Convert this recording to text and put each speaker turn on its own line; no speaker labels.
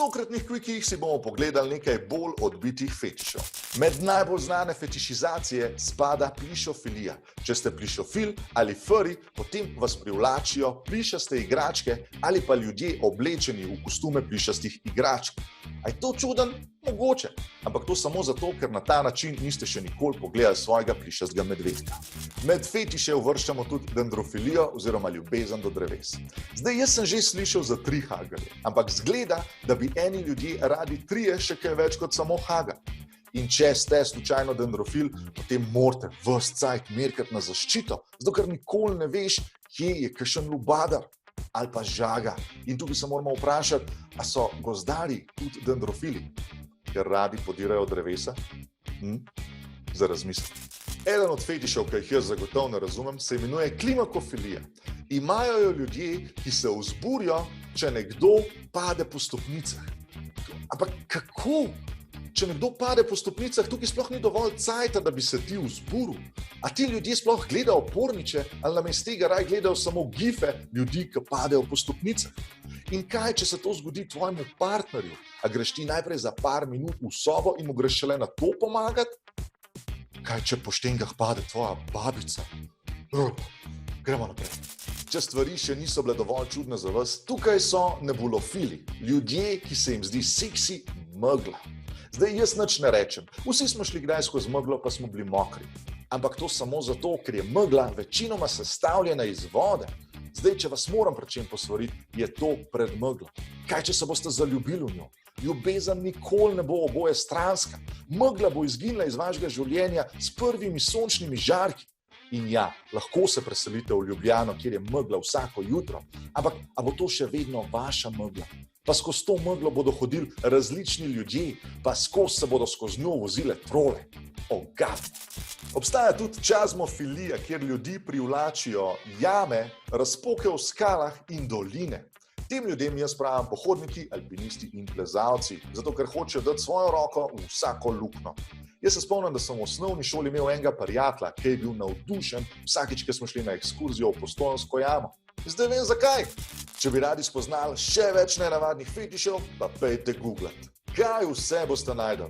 tokratnih kvikih si bomo pogledali nekaj bolj odbitih fetišev. Med najbolj znane fetišizacije spada plišofilija. Če ste plišofil ali furry, potem vas privlačijo plišaste igračke ali pa ljudje oblečeni v kostume plišastih igračk. A je to čuden? Mogoče, ampak to samo zato, ker na ta način niste še nikoli pogledali svojega plišastega medvedka. Med fetiše uvrščamo tudi dendrofilijo oziroma ljubezen do dreves. Zdaj, jaz sem že slišal za 3 hagarje, ampak zgleda, da bi eni ljudje radi 3 še kaj več kot samo hagar. In če ste slučajno dendrofil, potem morate ves cajt merkati na zaščito, zato ker nikoli ne veš, kje je kakšen lubadar ali pa žaga. In tukaj se moramo vprašati, a so gozdarji tudi dendrofili, ker radi podirajo drevesa? Za razmisliti. Eden od fetišev, ki jih jaz zagotovo ne razumem, se imenuje klimakofilija. Imajo jo ljudje, ki se vzburijo, če nekdo pade po stopnicah. Ampak kako? Če nekdo pade po stopnicah, tukaj sploh ni dovolj cajta, da bi se ti vzburil. A ti ljudje sploh gledajo porniče ali namesto tega raj gledajo samo gife ljudi, ki padejo po stopnicah? In kaj, če se to zgodi tvojemu partnerju? A greš ti najprej za par minut v sobo in mu greš šele na to pomagati? Kaj, če po štengah pade tvoja babica? Gremo naprej. Če stvari še niso bile dovolj čudne za vas, tukaj so nebulofili. Ljudje, ki se jim zdi seksi megla. Zdaj jaz nič ne rečem. Vsi smo šli kdaj skozi meglo, pa smo bili mokri. Ampak to samo zato, ker je megla večinoma sestavljena iz vode. Zdaj, če vas moram pri čem posvariti, je to pred meglo. Kaj, če se boste zaljubili v njo? Ljubezen nikoli ne bo oboje stranska. Megla bo izginila iz vašega življenja s prvimi sončnimi žarki. In ja, lahko se preselite v Ljubljano, kjer je megla vsako jutro. Ampak, a bo to še vedno vaša megla? Pa skozi to meglo bodo hodili različni ljudje, pa skozi se bodo skozi njo vozile trole. Obstaja tudi čazmofilija, kjer ljudi privlačijo jame, razpoke v skalah in doline. Tem ljudem jaz pravim pohodniki, alpinisti in plezalci, zato ker hočejo dati svojo roko v vsako luknjo. Jaz se spomnim, da sem v osnovni šoli imel enega prijatelja, ki je bil navdušen vsakič, ko smo šli na ekskurzijo v Postojnsko jamo. Zdaj vem zakaj. Če bi radi spoznali še več nenavadnih fetišev, pa pejte googlat. Kaj vse boste najdel?